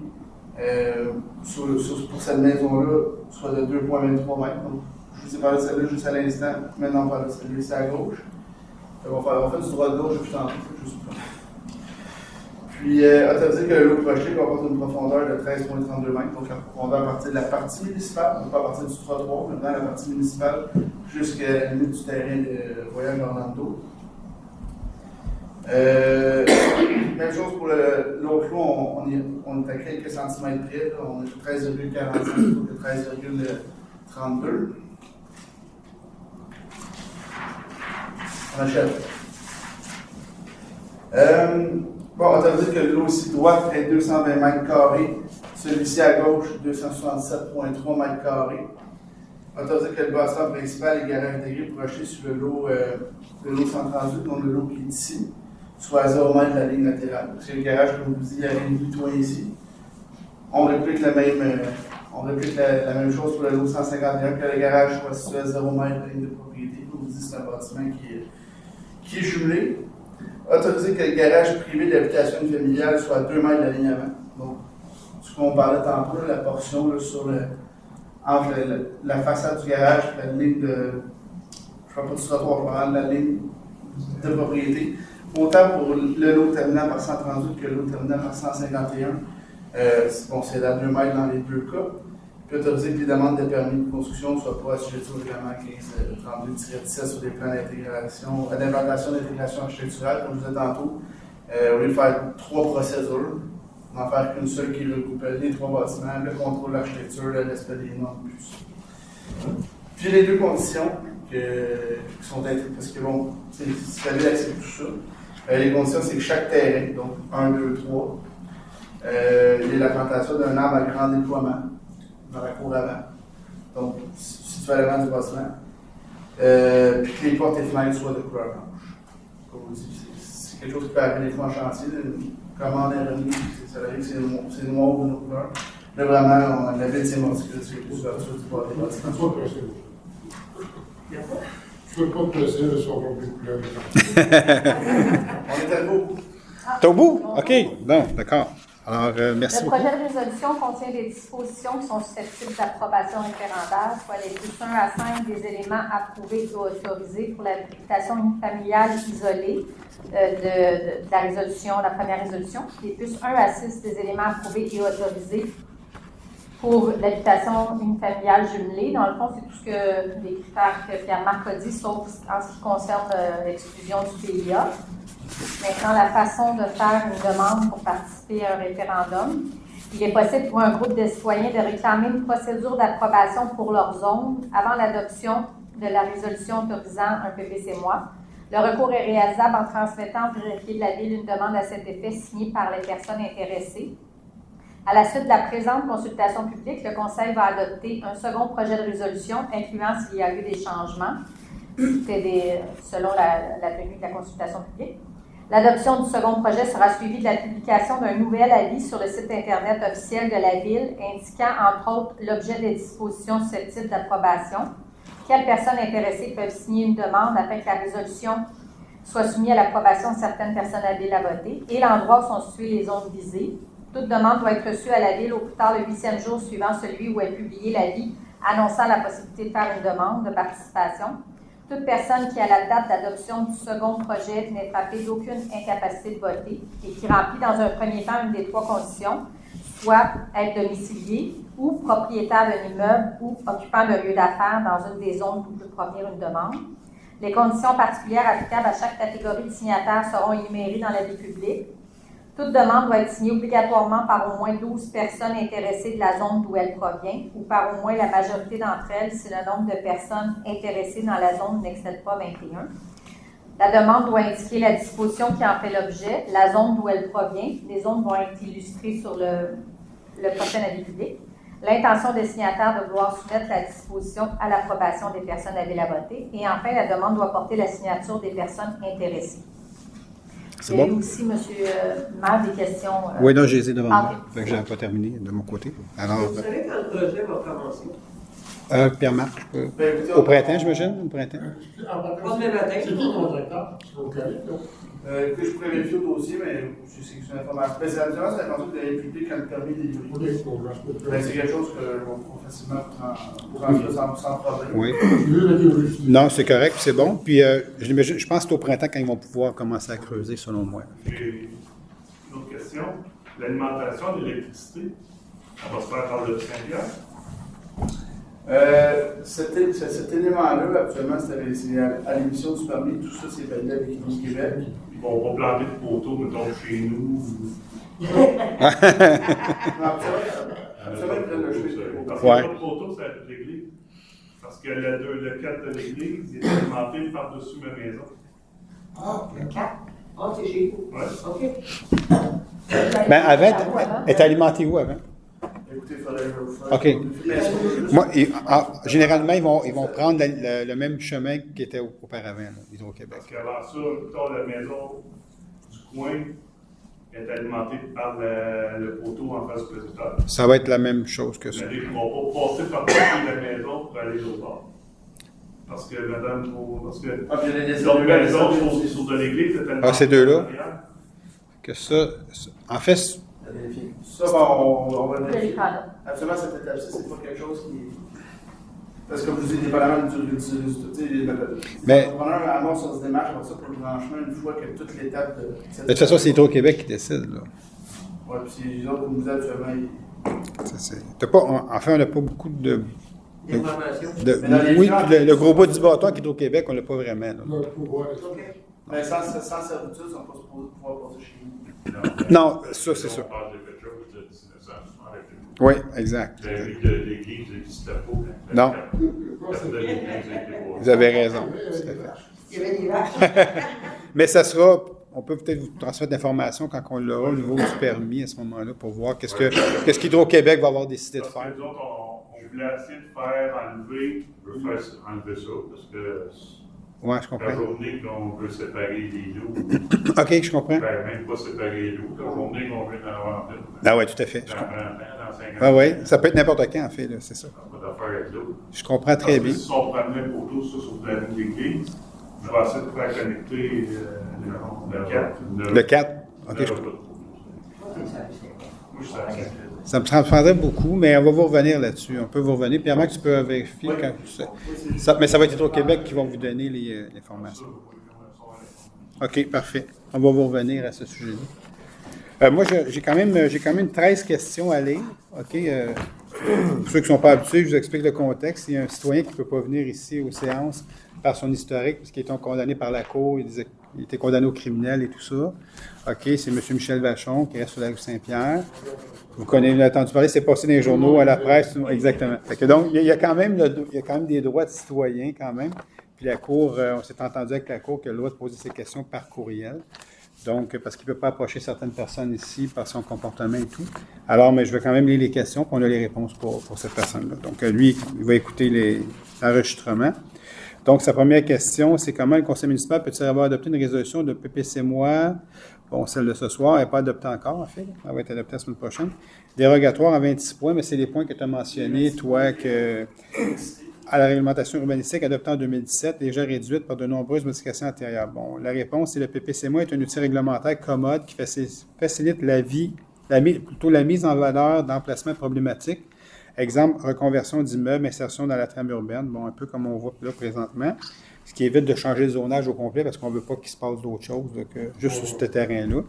pour cette maison-là soit de 2,23 mètres. Donc, je vous ai parlé de celle-là juste à l'instant. Maintenant, on parle de celle-là ici à gauche. On va faire du droit de gauche depuis tantôt. Puis, autoriser que le lot projeté comporte une profondeur de 13,32 mètres. Donc, la profondeur à partir de la partie municipale, donc pas à partir du trottoir, mais dans la partie municipale jusqu'à la limite du terrain de Voyage Orlando. Même chose pour l'autre lot, on est à quelques centimètres près, là, on est à 13,45 plutôt que 13,32. On achète. Bon, autoriser que l'eau aussi droite est 220 mètres carrés, celui-ci à gauche 267,3 mètres carrés. Autoriser que le bâtiment principal et garage intégré projeté sur le lot 138, donc le lot qui est ici, soit à 0 mètre de la ligne latérale. Parce que le garage, comme je vous dis, il y a une plutôt ici. On réplique la même chose pour le lot 151, que le garage soit situé à 0 mètre de la ligne de propriété. Comme je vous dis, c'est un bâtiment qui est jumelé. Autoriser que le garage privé d'habitation familiale soit à 2 mètres de la ligne avant. Donc, ce qu'on parlait tantôt, la portion là, entre la façade du garage et la ligne de. Je ne parle pas du trottoir, je parle de la ligne de propriété. Autant pour le lot terminant par 138 que le lot terminant par 151. C'est à 2 mètres dans les 2 cas. Puis autoriser que les demandes de permis de construction ne soient pas assujetties au règlement 1532-17 sur des plans d'intégration, d'implantation d'intégration architecturale, comme je disais tantôt. Au lieu de faire 3 procédures, on n'en faire qu'une seule qui regroupe les 3 bâtiments, le contrôle de l'architecture, le respect des normes, plus. Puis les 2 conditions qui sont intégrées, parce que bon, c'est facile d'accepter tout ça. Les conditions, c'est que chaque terrain, donc 1, 2, 3, il y a la plantation d'un arbre à grand déploiement dans la cour avant, donc situé à l'avant du bâtiment, puis que les portes et fenêtres soient de couleur blanche. Comme vous dites, c'est quelque chose qui peut arriver des fois en chantier, commande est remis, ça arrive, c'est noir ou de nos couleurs. Là, vraiment, la ville, c'est monstrueux, c'est l'ouverture du bâtiment. Je ne peux pas presser. Je ne peux pas presser sur les couleurs. On est à bout. T'es au bout? OK. Bon, d'accord. Alors, merci Le beaucoup. projet de résolution contient des dispositions qui sont susceptibles d'approbation référendaire, soit les plus 1 à 5 des éléments approuvés ou autorisés pour l'habitation familiale isolée de la résolution, la première résolution, les plus 1 à 6 des éléments approuvés et autorisés pour l'habitation unifamiliale jumelée. Dans le fond, c'est tout ce que les critères que Pierre-Marc a dit, sauf en ce qui concerne l'exclusion du PIA. Maintenant, la façon de faire une demande pour participer à un référendum. Il est possible pour un groupe de citoyens de réclamer une procédure d'approbation pour leur zone avant l'adoption de la résolution autorisant un PPC-moi. Le recours est réalisable en transmettant au greffier de la Ville une demande à cet effet signée par les personnes intéressées. À la suite de la présente consultation publique, le Conseil va adopter un second projet de résolution incluant s'il y a eu des changements, selon la tenue de la consultation publique. L'adoption du second projet sera suivie de la publication d'un nouvel avis sur le site Internet officiel de la Ville, indiquant entre autres l'objet des dispositions susceptibles d'approbation, quelles personnes intéressées peuvent signer une demande afin que la résolution soit soumis à l'approbation de certaines personnes à la ville à voter, et l'endroit où sont situées les zones visées. Toute demande doit être reçue à la ville au plus tard le 8e jour suivant celui où est publié l'avis annonçant la possibilité de faire une demande de participation. Toute personne qui, à la date d'adoption du second projet, n'est frappée d'aucune incapacité de voter et qui remplit dans un premier temps une des 3 conditions, soit être domicilié ou propriétaire d'un immeuble ou occupant d'un lieu d'affaires dans une des zones où peut provenir une demande. Les conditions particulières applicables à chaque catégorie de signataires seront énumérées dans l'avis public. Toute demande doit être signée obligatoirement par au moins 12 personnes intéressées de la zone d'où elle provient ou par au moins la majorité d'entre elles si le nombre de personnes intéressées dans la zone n'excède pas 21. La demande doit indiquer la disposition qui en fait l'objet, la zone d'où elle provient. Les zones vont être illustrées sur le prochain avis public. L'intention des signataires de vouloir soumettre la disposition à l'approbation des personnes à ville à voter. Et enfin, la demande doit porter la signature des personnes intéressées. C'est Il y a eu bon? aussi, M. Maire, des questions. Oui, non, j'ai les ai devant Ah, moi. ok. Fait que je n'avais pas terminé de mon côté. Alors, Vous savez quand le projet va commencer? Pierre-Marc, je peux... Ben, écoutez, Au printemps, j'imagine? Au printemps? Pas demain matin. C'est qui ton directeur? C'est au collègue, là? Écoutez, je pourrais vérifier le dossier, mais je sais que c'est une information. Ben, c'est la différence, c'est l'information que vous avez publiée quand le permis est délivré. Ok, bon, je peux Ben, c'est quelque chose qu'on peut facilement prendre sans problème. Oui. J'ai vu la théorie. Non, c'est correct, c'est bon. Puis, je pense que c'est au printemps quand ils vont pouvoir commencer à creuser, selon moi. J'ai une autre question. L'alimentation de l'électricité, ça va se faire par le Saint-Pierre? Cet élément-là, actuellement, c'est à l'émission du permis, tout ça, c'est validé avec Hydro-Québec. Ils vont pas planter de poteaux, mettons, chez nous. Non, absolument, ils prennent le choix. Parce qu'il n'y Ouais. a pas de poteaux, ça va être réglé. Parce que le cadre de l'église, il est alimenté par-dessus ma maison. Ah, Le 4. Ah, c'est chez vous. Ouais. OK. Ben, avant, elle est alimentée où avant? Écoutez, il faudrait que je vous fasse. OK. Mais est-ce que juste- Moi, généralement, ils vont prendre le même chemin qui était auparavant, là, Hydro-Québec. Parce qu'avant ça, mettons, la maison du coin est alimentée par le poteau en face du président. Ça va être la même chose que ça. Mais ils ne vont pas passer par-dessus la maison pour aller au bord. Parce que madame, parce que Ah, puis les l'autre maison sur de l'église est Ah, ces deux-là? derrière. Que ça, en fait, Ça, on va Vous allez vérifier. prendre. Absolument, cette étape-ci, c'est pas quelque chose qui. Parce que comme je vous dis, dépendamment du Mais- on a un amont sur cette démarche, on va ça pour le branchement une fois que toute l'étape de. de toute façon, c'est Hydro-Québec qui décide. Là. Ouais, puis les autres, comme vous dites, actuellement, T'as pas, enfin, on n'a pas beaucoup de. Information. Mais dans les Oui, gens- puis le gros bout du bâton qu'Hydro-Québec, on l'a pas vraiment. Là. le pouvoir. Mais sans servitude, on ne peut pas pouvoir passer chez nous. Non, ça, c'est On sûr. parle de quelque chose de 1960. Oui, exact. L'église n'existait pas. Non. De l'église a été Vous posée. avez raison. Tout à fait. Il y avait des vaches. Mais ça sera, on peut peut-être vous transmettre l'information quand on l'aura au niveau du permis à ce moment-là pour voir qu'est-ce qu'Hydro-Québec va avoir décidé de Parce que faire. nous autres, on voulait essayer de faire enlever. Je veux faire enlever ça parce que Oui, je la comprends. journée qu'on veut séparer les loups, OK, je comprends. ben, même pas séparer les loups, la journée qu'on veut en avoir une. Ah oui, tout à fait. Dans 30 ans, dans 50 ans. Ah oui, ça peut être n'importe quand, en fait, là, c'est ça. On va d'affaires avec l'autre. Je comprends très Parce que bien. si on prenait le poteau ça, sur la ligne d'église, je vais essayer de faire connecter le 4. Le 4, OK, Il y je aura pas de comprends. problème. Moi, je sais. Ça me prendrait beaucoup, mais on va vous revenir là-dessus. On peut vous revenir. Pierre-Marc, tu peux vérifier quand mais ça va être Hydro-Québec qui vont vous donner l'information. OK, parfait. On va vous revenir à ce sujet-là. Moi, j'ai quand même 13 questions à lire. OK. Pour ceux qui ne sont pas habitués, je vous explique le contexte. Il y a un citoyen qui ne peut pas venir ici aux séances par son historique, parce qu'il est condamné par la Cour, il était condamné au criminel et tout ça. OK, c'est M. Michel Vachon qui reste sur la rue Saint-Pierre. Vous avez entendu parler, c'est passé dans les journaux, à la presse, exactement. Fait que donc, il y a quand même des droits de citoyens, quand même. Puis la Cour, on s'est entendu avec la Cour qu'il a le droit de poser ses questions par courriel. Donc, parce qu'il ne peut pas approcher certaines personnes ici par son comportement et tout. Alors, mais je vais quand même lire les questions, puis on a les réponses pour cette personne-là. Donc, lui, il va écouter l'enregistrement. Donc, sa première question, c'est comment le conseil municipal peut-il avoir adopté une résolution de PPC-moi? Bon, celle de ce soir n'est pas adoptée encore, en fait. Elle va être adoptée la semaine prochaine. Dérogatoire à 26 points, mais c'est les points que tu as mentionnés, toi, que... à la réglementation urbanistique adoptée en 2017, déjà réduite par de nombreuses modifications antérieures? Bon, la réponse, c'est le PPCMA est un outil réglementaire commode qui facilite la mise en valeur d'emplacements problématiques. Exemple, reconversion d'immeubles, insertion dans la trame urbaine, bon, un peu comme on voit là présentement, ce qui évite de changer le zonage au complet parce qu'on ne veut pas qu'il se passe d'autres choses que juste sur ce terrain-là.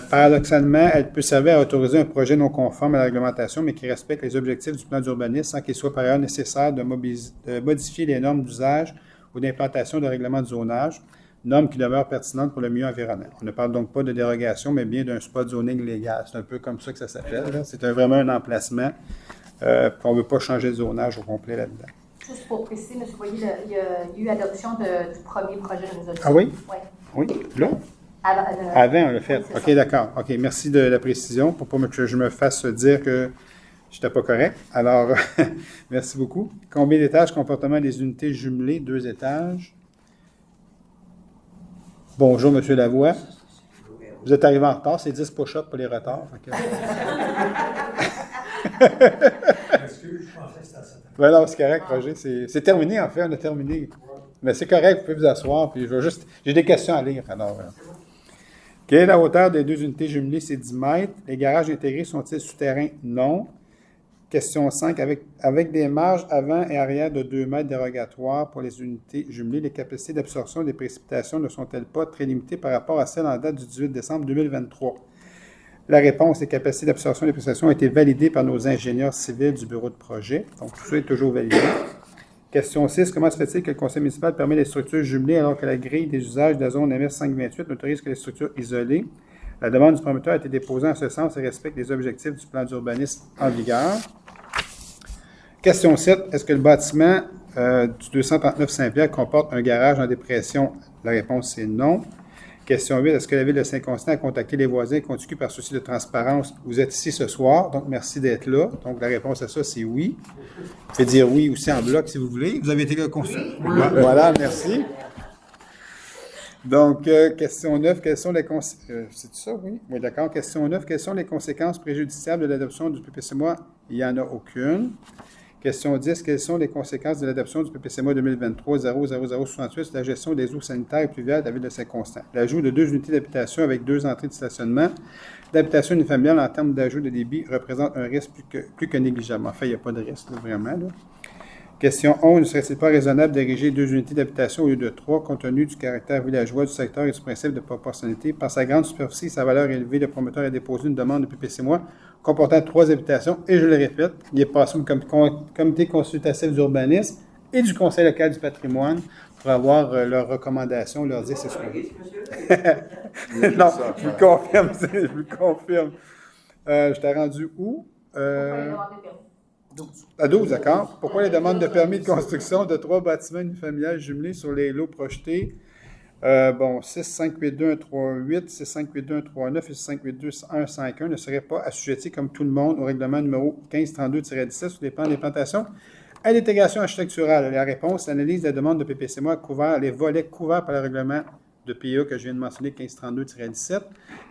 Paradoxalement, elle peut servir à autoriser un projet non conforme à la réglementation, mais qui respecte les objectifs du plan d'urbanisme sans qu'il soit par ailleurs nécessaire de modifier les normes d'usage ou d'implantation de règlement de zonage, normes qui demeurent pertinentes pour le milieu environnant. On ne parle donc pas de dérogation, mais bien d'un spot zoning légal. C'est un peu comme ça que ça s'appelle. Là. C'est vraiment un emplacement, puis on ne veut pas changer de zonage au complet là-dedans. Juste pour préciser, M. Boyer, il y a eu adoption du premier projet de résolution. Ah oui? Oui. Oui, là? Avant, on l'a fait. Oui, OK, d'accord. OK, merci de la précision pour pas que je me fasse dire que je n'étais pas correct. Alors, merci beaucoup. Combien d'étages comportement des unités jumelées? 2 étages. Bonjour, M. Lavoie. Vous êtes arrivé en retard, c'est 10 push-ups pour les retards. Excuse, je pensais que c'était à 7 Ben non, c'est correct, Roger. C'est terminé, en fait. On a terminé. Mais c'est correct, vous pouvez vous asseoir. Puis j'ai des questions à lire. Alors, quelle est la hauteur des 2 unités jumelées? C'est 10 mètres. Les garages intégrés sont-ils souterrains? Non. Question 5. Avec des marges avant et arrière de 2 mètres dérogatoires pour les unités jumelées, les capacités d'absorption des précipitations ne sont-elles pas très limitées par rapport à celles en date du 18 décembre 2023? La réponse, les capacités d'absorption des précipitations ont été validées par nos ingénieurs civils du bureau de projet. Donc, tout ça est toujours validé. Question 6. Comment se fait-il que le conseil municipal permet les structures jumelées alors que la grille des usages de la zone MS 528 n'autorise que les structures isolées? La demande du promoteur a été déposée en ce sens et respecte les objectifs du plan d'urbanisme en vigueur. Question 7. Est-ce que le bâtiment du 239 Saint-Pierre comporte un garage en dépression? La réponse, c'est non. Question 8. Est-ce que la Ville de Saint-Constant a contacté les voisins contigus par souci de transparence? Vous êtes ici ce soir, donc merci d'être là. Donc, la réponse à ça, c'est oui. Vous pouvez dire oui aussi en bloc si vous voulez. Vous avez été là consulté. Voilà, merci. Donc, question 9. Quelles sont les conséquences? C'est ça, oui? Oui, d'accord. Question 9. Quelles sont les conséquences préjudiciables de l'adoption du PPCMA? Il n'y en a aucune. Question 10. Quelles sont les conséquences de l'adoption du PPCMA 2023-00068 sur la gestion des eaux sanitaires et pluviales de la Ville de Saint-Constant? L'ajout de 2 unités d'habitation avec 2 entrées de stationnement d'habitation unifamiliale en termes d'ajout de débit représente un risque plus que négligeable. Enfin, il n'y a pas de risque, là, vraiment. Là. Question 11. Ne serait-il pas raisonnable d'ériger 2 unités d'habitation au lieu de 3, compte tenu du caractère villageois du secteur et du principe de proportionnalité? Par sa grande superficie et sa valeur élevée, le promoteur a déposé une demande de PPCMA comportant 3 habitations, et je le répète, il est passé au comité consultatif d'urbanisme et du conseil local du patrimoine pour avoir leurs recommandations, leur dire c'est ce qu'on veut. Non, je vous le confirme, je vous le confirme. Je t'ai rendu où? À 12, d'accord. Pourquoi les demandes de permis de construction de 3 bâtiments unifamiliales jumelés sur les lots projetés? 6582138, 6582139 et 6582151 ne seraient pas assujettis comme tout le monde au règlement numéro 1532-17 sur les plans d'implantation à l'intégration architecturale. La réponse, l'analyse de la demande de PPCMA a couvert les volets couverts par le règlement de PA que je viens de mentionner, 1532-17,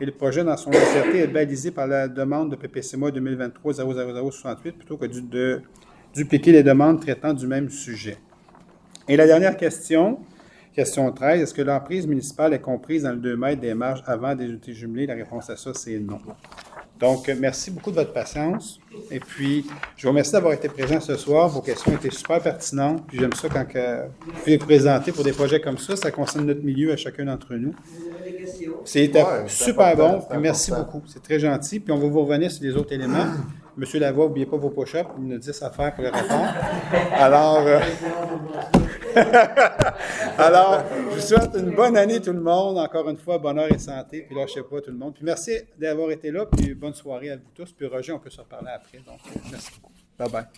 et le projet dans son entièreté est balisé par la demande de PPCMA 2023-00068 plutôt que de dupliquer les demandes traitant du même sujet. Et la dernière question, question 13, est-ce que l'emprise municipale est comprise dans le 2 mètres des marges avant des unités jumelées? La réponse à ça, c'est non. Donc, merci beaucoup de votre patience. Et puis, je vous remercie d'avoir été présent ce soir. Vos questions étaient super pertinentes. Puis j'aime ça quand vous pouvez présenter pour des projets comme ça. Ça concerne notre milieu à chacun d'entre nous. C'était super bon. Puis merci beaucoup. C'est très gentil. Puis on va vous revenir sur les autres éléments. Monsieur Lavoie, n'oubliez pas vos push-ups. Il y en a 10 à faire pour le rapport. Alors, je vous souhaite une bonne année tout le monde. Encore une fois, bonheur et santé. Puis lâchez pas tout le monde. Puis merci d'avoir été là. Puis bonne soirée à vous tous. Puis Roger, on peut se reparler après. Donc, merci beaucoup. Bye-bye.